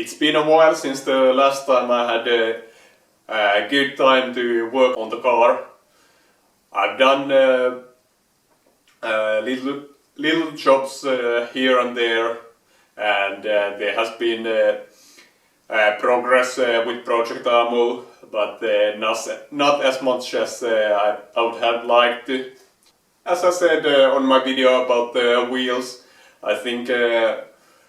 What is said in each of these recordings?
It's been a while since the last time I had a good time to work on the car. I've done little jobs here and there, and there has been progress with Project ARMO, but not as much as I would have liked to. As I said on my video about the wheels, I think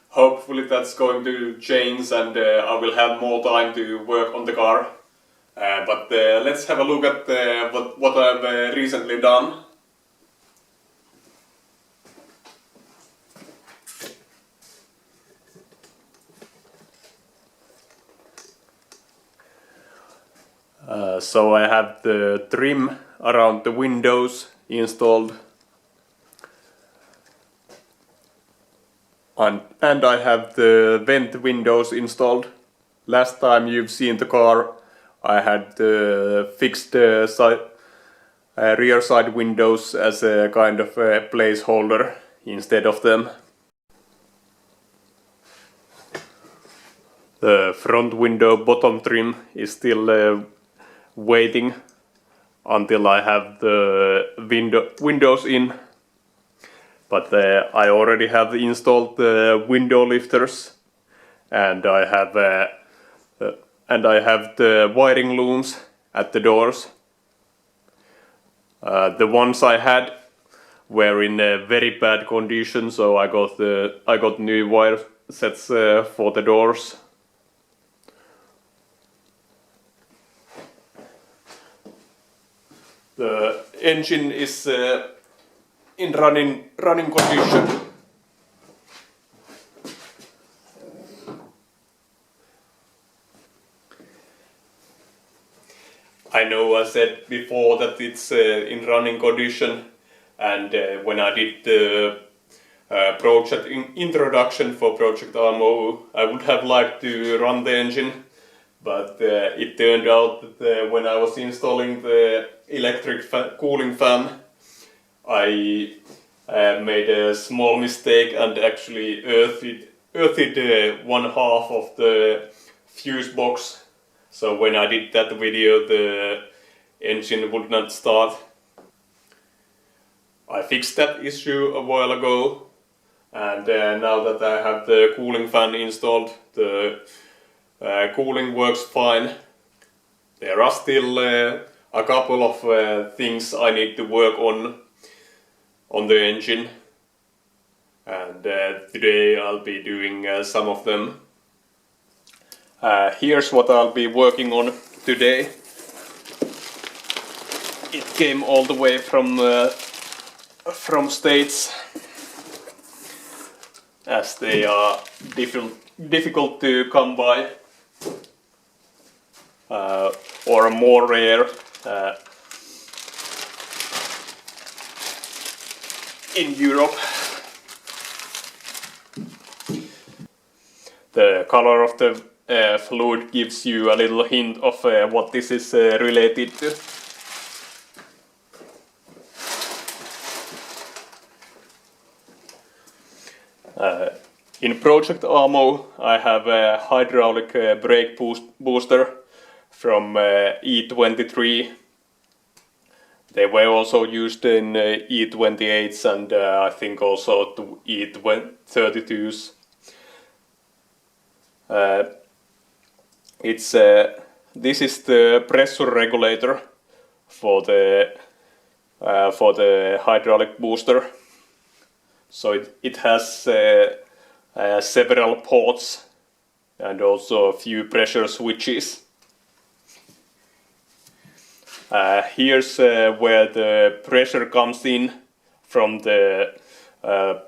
hopefully that's going to change and I will have more time to work on the car. But let's have a look at what I've recently done. So I have the trim around the windows installed, and I have the vent windows installed. Last time you've seen the car, I had fixed rear side windows as a kind of a placeholder instead of them. The front window bottom trim is still waiting until I have the windows in. But I already have installed the window lifters, and I have the wiring looms at the doors. The ones I had were in very bad condition, so I got new wire sets for the doors. The engine is in running condition. I know I said before that it's in running condition, and when I did the project introduction for Project ARMO, I would have liked to run the engine, but it turned out that when I was installing the electric cooling fan, I made a small mistake and actually earthed one half of the fuse box. So when I did that video, the engine would not start. I fixed that issue a while ago, and now that I have the cooling fan installed, the cooling works fine. There are still a couple of things I need to work on the engine, and today I'll be doing some of them. Here's what I'll be working on today. It came all the way from States, as they are difficult to come by, or more rare in Europe. The color of the fluid gives you a little hint of what this is related to. In Project ARMO, I have a hydraulic brake booster from E23. They were also used in E28s and I think also to E32s. This is the pressure regulator for the hydraulic booster. So it has several ports and also a few pressure switches. Here's where the pressure comes in from the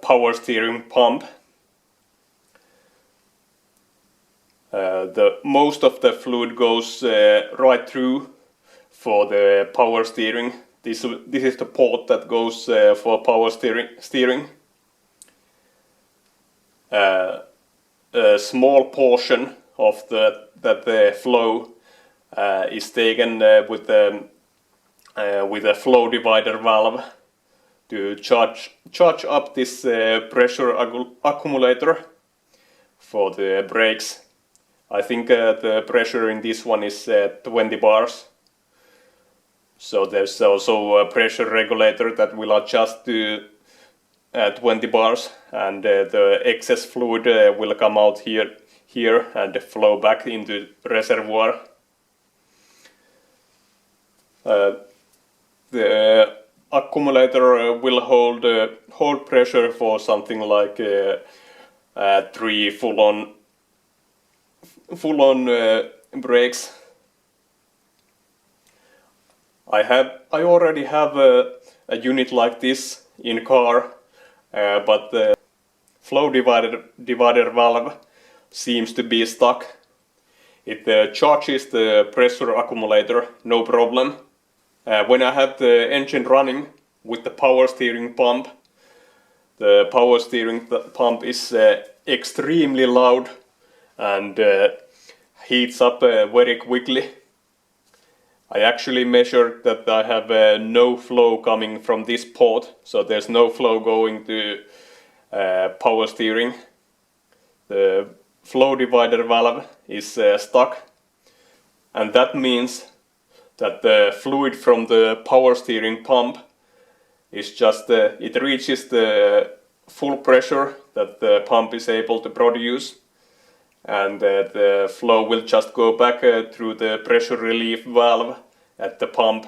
power steering pump. Most of the fluid goes right through for the power steering. This is the port that goes for power steering. A small portion of that flow is taken with a flow divider valve to charge up this pressure accumulator for the brakes. I think the pressure in this one is 20 bars. So there's also a pressure regulator that will adjust to 20 bars, and the excess fluid will come out here and flow back into reservoir. The accumulator will hold pressure for something like 3 full-on brakes. I already have a unit like this in car, but the flow divider valve seems to be stuck. It charges the pressure accumulator, no problem. When I have the engine running with the power steering pump, the power steering pump is extremely loud and heats up very quickly. I actually measured that I have no flow coming from this port, so there's no flow going to power steering. The flow divider valve is stuck, and that means that the fluid from the power steering pump is just it reaches the full pressure that the pump is able to produce, and the flow will just go back through the pressure relief valve at the pump,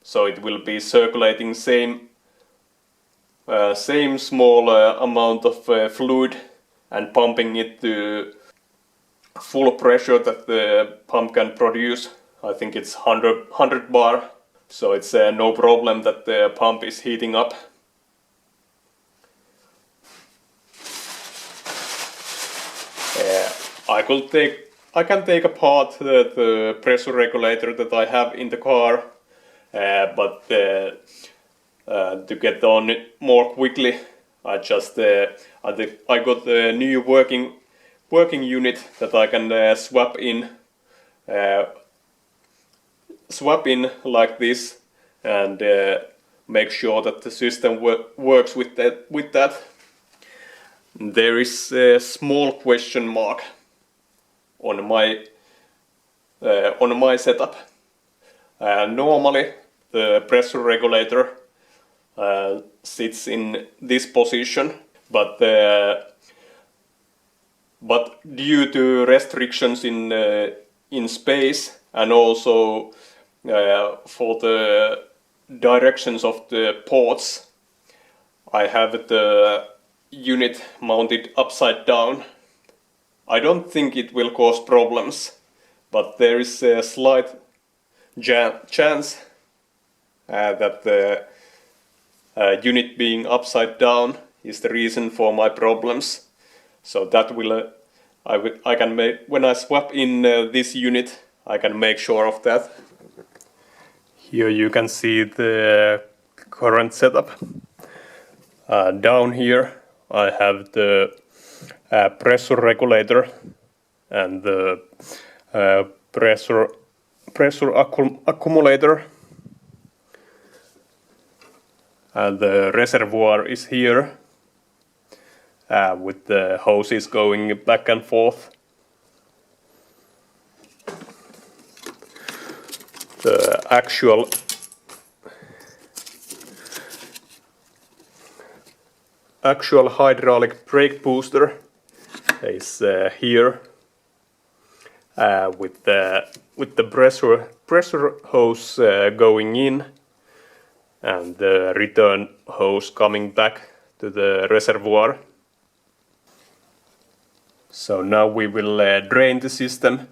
so it will be circulating same small amount of fluid and pumping it to full pressure that the pump can produce. I think it's 100 bar, so it's no problem that the pump is heating up. I can take apart the pressure regulator that I have in the car, but to get on it more quickly, I got a new working unit that I can swap in like this, and make sure that the system works with that. There is a small question mark on my setup. Normally the pressure regulator sits in this position, but due to restrictions in space, and also for the directions of the ports, I have the unit mounted upside down. I don't think it will cause problems, but there is a slight chance that the unit being upside down is the reason for my problems. So that will I can make, when I swap in this unit, I can make sure of that. Here you can see the current setup. Down here I have the pressure regulator and the pressure accumulator, and the reservoir is here with the hoses going back and forth. The actual hydraulic brake booster is here with the pressure hose going in and the return hose coming back to the reservoir. So now we will drain the system.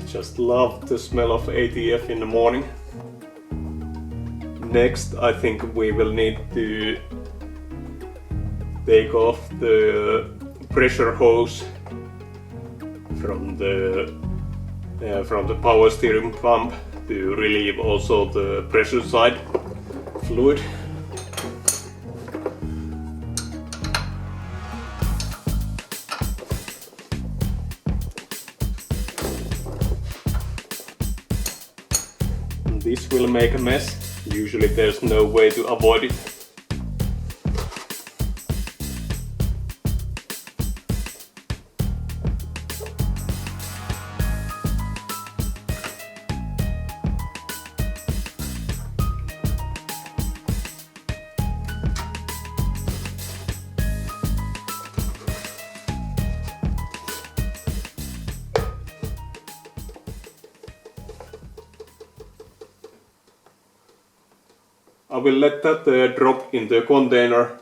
Just love the smell of ATF in the morning. Next, I think we will need to take off the pressure hose from the power steering pump to relieve also the pressure side fluid. This will make a mess. Usually there's no way to avoid it. I will let that drop in the container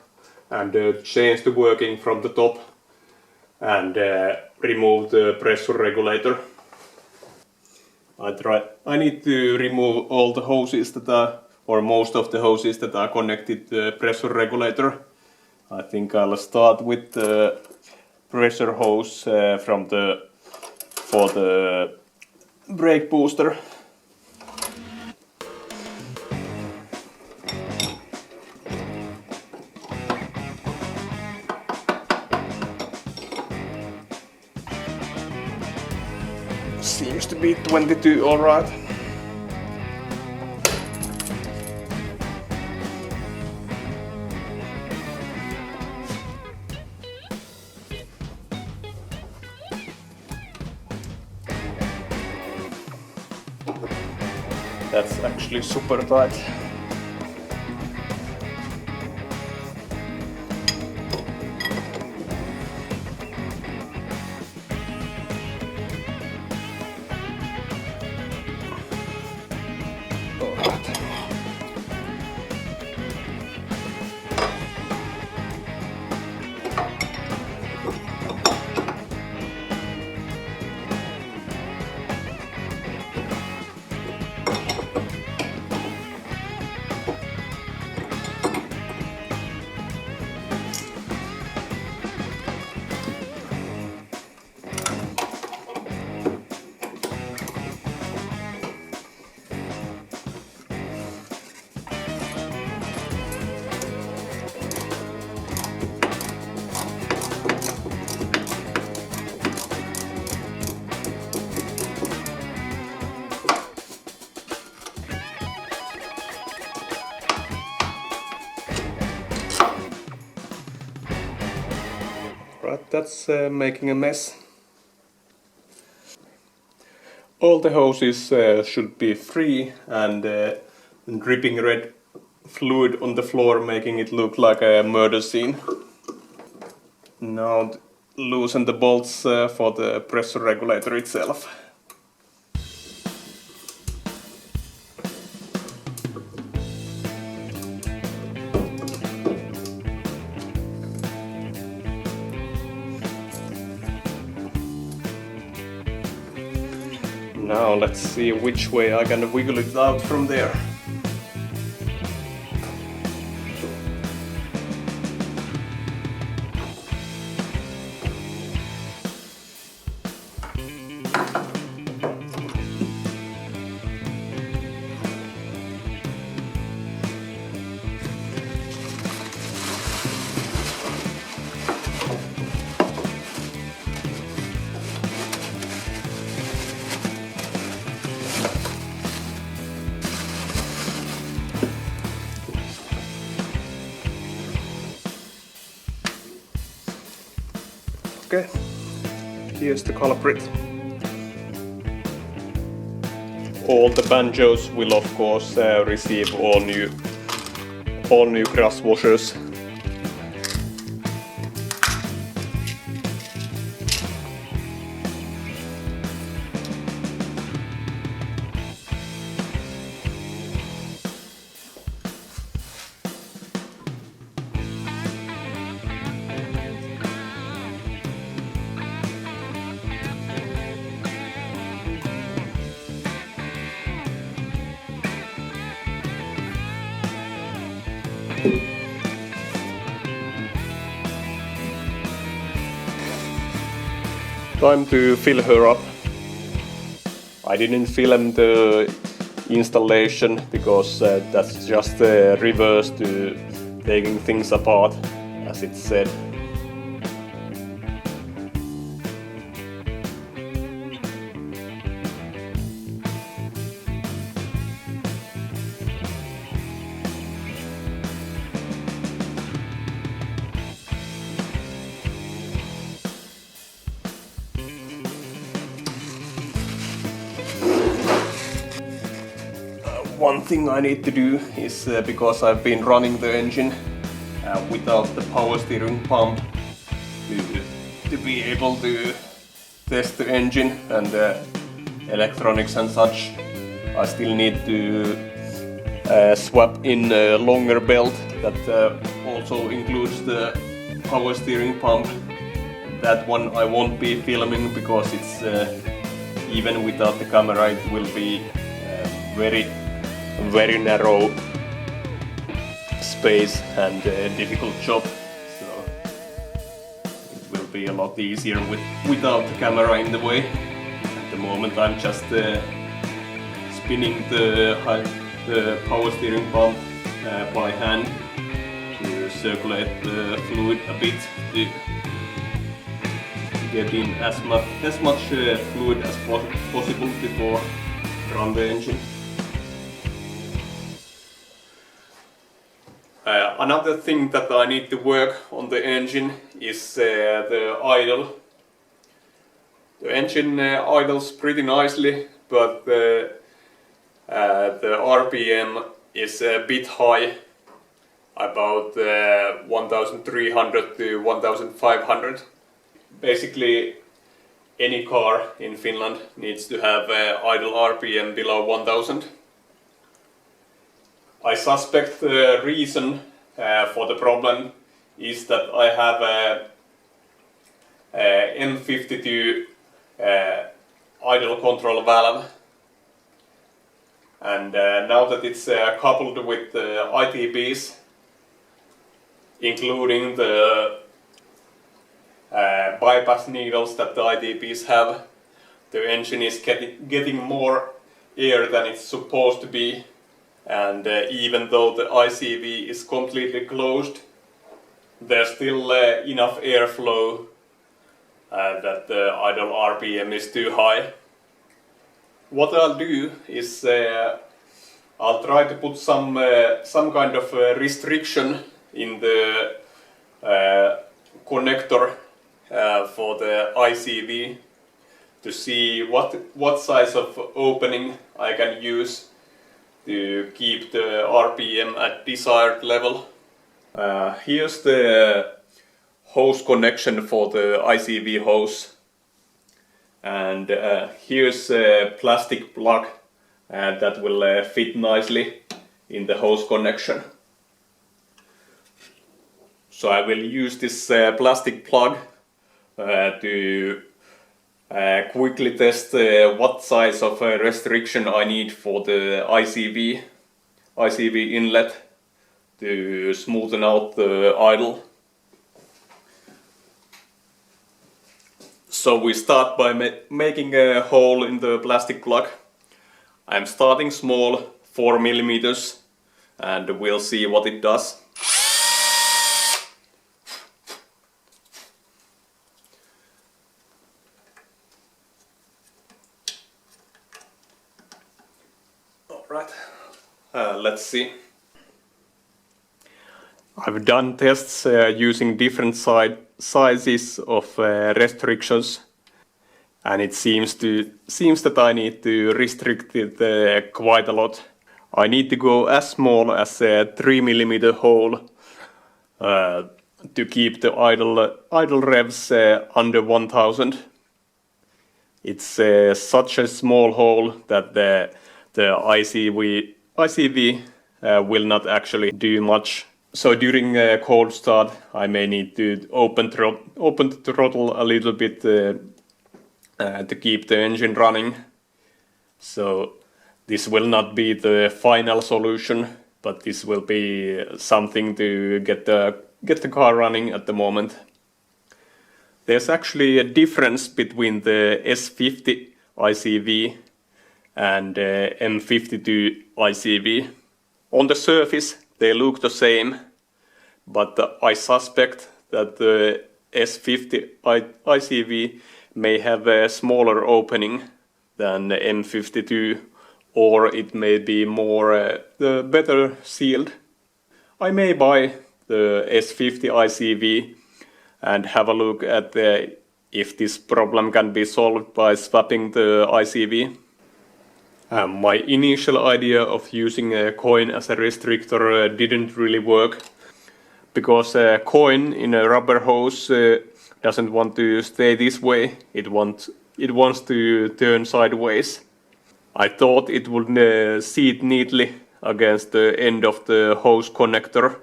and change the working from the top and remove the pressure regulator. I need to remove all the hoses that are, or most of the hoses that are connected to the pressure regulator. I think I'll start with the pressure hose for the brake booster. Seems to be 22 alright. That's actually super tight. Right, that's making a mess. All the hoses should be free and dripping red fluid on the floor, making it look like a murder scene. Now loosen the bolts for the pressure regulator itself. Now let's see which way I can wiggle it out from there. Okay, here's the culprit. All the banjos will of course receive all new grass washers. Time to fill her up. I didn't film the installation because that's just a reverse to taking things apart, as it said. One thing I need to do is, because I've been running the engine without the power steering pump, to be able to test the engine and the electronics and such, I still need to swap in a longer belt that also includes the power steering pump. That one I won't be filming because it's even without the camera it will be very narrow space and difficult job, so it will be a lot easier without the camera in the way. At the moment I'm just spinning the power steering pump by hand to circulate the fluid a bit to get in as much fluid as possible before run the engine. Another thing that I need to work on the engine is the idle. The engine idles pretty nicely, but the RPM is a bit high, about 1300 to 1500. Basically, any car in Finland needs to have idle RPM below 1000. I suspect the reason for the problem is that I have a M52 idle control valve, and now that it's coupled with the ITBs, including the bypass needles that the ITBs have, the engine is getting more air than it's supposed to be. And even though the ICV is completely closed, there's still enough airflow that the idle RPM is too high. What I'll do is I'll try to put some kind of restriction in the connector for the ICV to see what size of opening I can use to keep the RPM at desired level. Here's the hose connection for the ICV hose, and here's a plastic plug that will fit nicely in the hose connection. So I will use this plastic plug to quickly test what size of restriction I need for the ICV inlet to smoothen out the idle. So we start by making a hole in the plastic plug. I'm starting small, 4 mm, and we'll see what it does. Let's see. I've done tests using different sizes of restrictions, and it seems that I need to restrict it quite a lot. I need to go as small as a 3 mm hole to keep the idle revs under 1000. It's such a small hole that the ICV will not actually do much. So during a cold start I may need to open the throttle a little bit to keep the engine running. So this will not be the final solution but this will be something to get the car running at the moment. There's actually a difference between the S50 ICV and M52 ICV. On the surface they look the same, but I suspect that the S50 ICV may have a smaller opening than the M52, or it may be more better sealed. I may buy the S50 ICV and have a look at if this problem can be solved by swapping the ICV. My initial idea of using a coin as a restrictor didn't really work, because a coin in a rubber hose doesn't want to stay this way. It wants to turn sideways. I thought it would seat neatly against the end of the hose connector,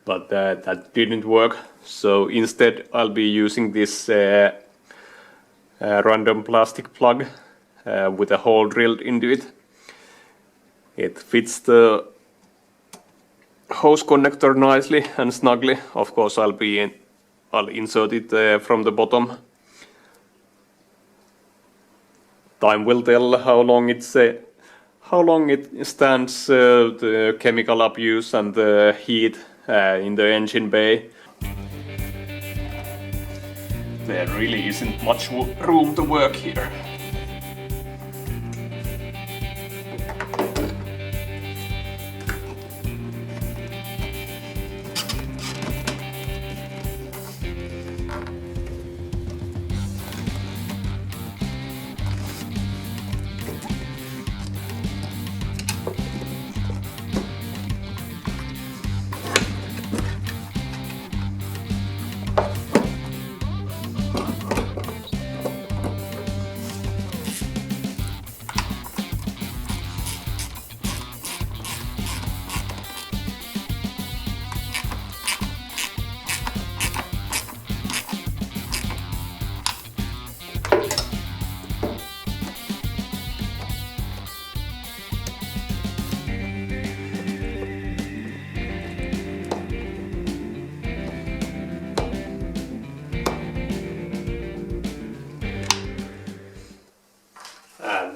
but that didn't work. So instead I'll be using this random plastic plug with a hole drilled into it. It fits the hose connector nicely and snugly. Of course I'll insert it from the bottom. Time will tell how long it stands the chemical abuse and the heat in the engine bay. There really isn't much room to work here.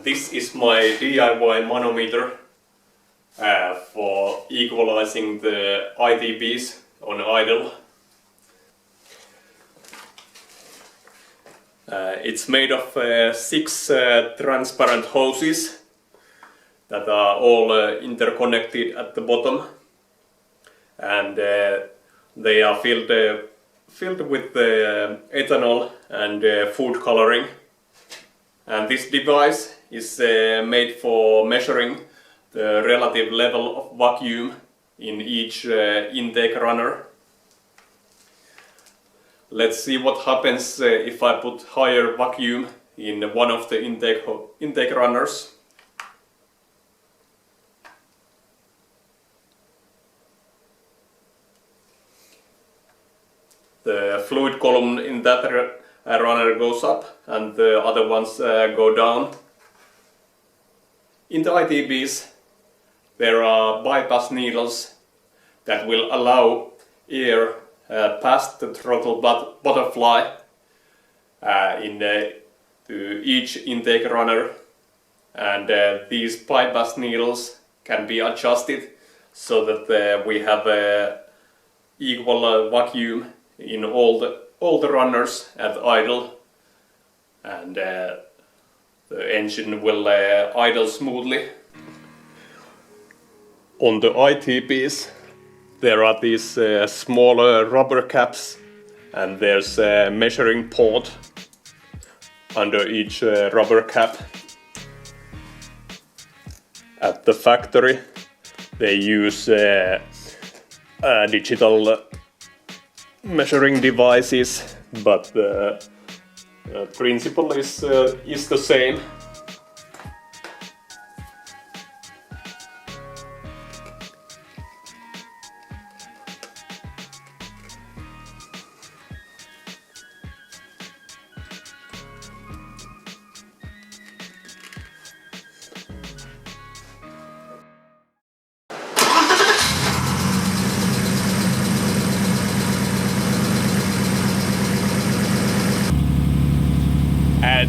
This is my DIY monometer for equalizing the ITBs on idle. It's made of 6 transparent hoses that are all interconnected at the bottom, and they are filled with ethanol and food coloring. And this device is made for measuring the relative level of vacuum in each intake runner. Let's see what happens if I put higher vacuum in one of the intake runners. The fluid column in that runner goes up and the other ones go down. In the ITBs there are bypass needles that will allow air past the throttle butterfly to each intake runner, and these bypass needles can be adjusted so that we have equal vacuum in all the runners at idle, and the engine will idle smoothly. On the ITBs there are these smaller rubber caps, and there's a measuring port under each rubber cap. At the factory they use digital measuring devices, but the principle is the same.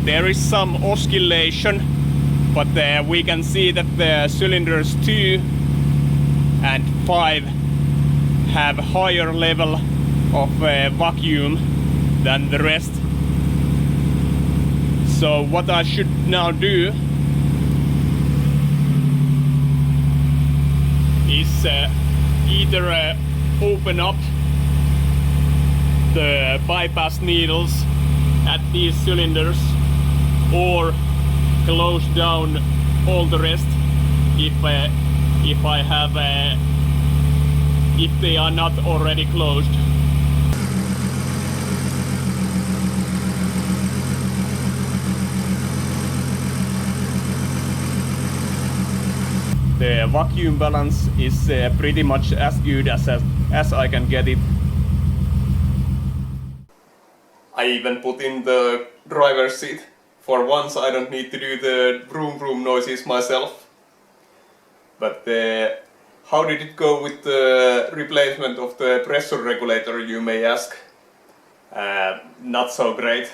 there is some oscillation, but we can see that the cylinders 2 and 5 have higher level of vacuum than the rest. So what I should now do is either open up the bypass needles at these cylinders or close down all the rest if they are not already closed. The vacuum balance is pretty much as good as I can get it. I even put in the driver's seat. For once I don't need to do the vroom vroom noises myself. But how did it go with the replacement of the pressure regulator, you may ask? Not so great.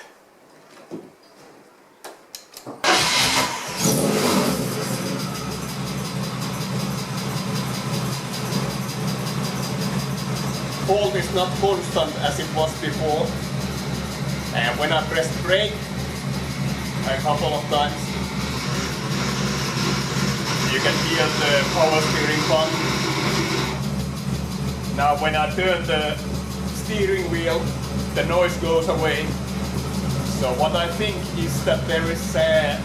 Fault is not constant as it was before. When I pressed brake a couple of times, you can hear the power steering pump. Now when I turn the steering wheel, the noise goes away. So what I think is that there is an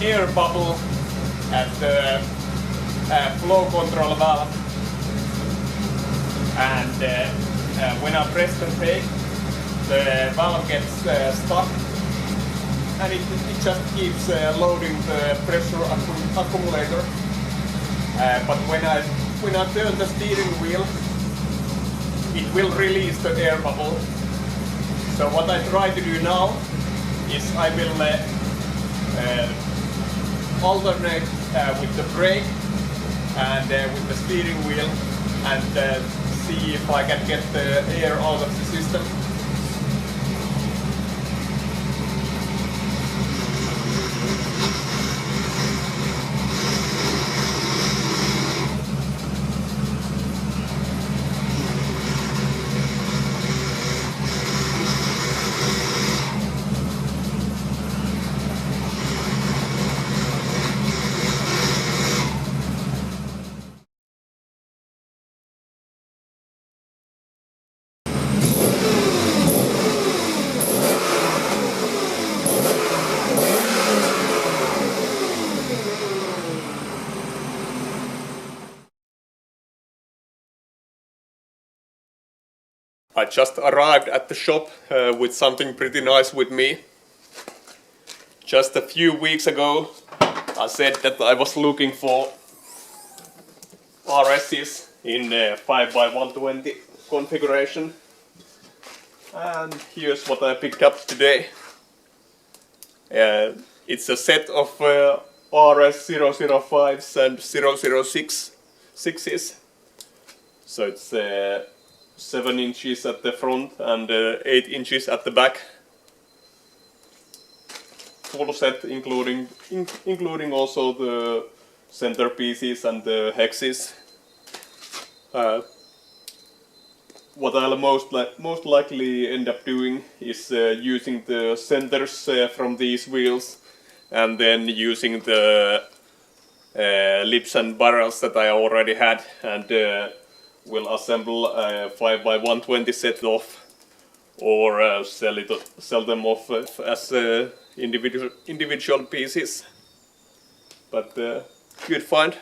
air bubble at the flow control valve. And when I press the brake, the valve gets stuck, and it just keeps loading the pressure accumulator. But when I turn the steering wheel, it will release the air bubble. So what I try to do now is I will alternate with the brake and with the steering wheel, and see if I can get the air out of the system. I just arrived at the shop with something pretty nice with me. Just a few weeks ago I said that I was looking for RSs in 5x120 configuration, and here's what I picked up today. It's a set of RS005s and 006s. So it's 7 inches at the front and 8 inches at the back. Full set, including also the centerpieces and the hexes. What I'll most likely end up doing is using the centers from these wheels, and then using the lips and barrels that I already had, and will assemble a 5x120 set off, or sell them off as individual pieces. But good find.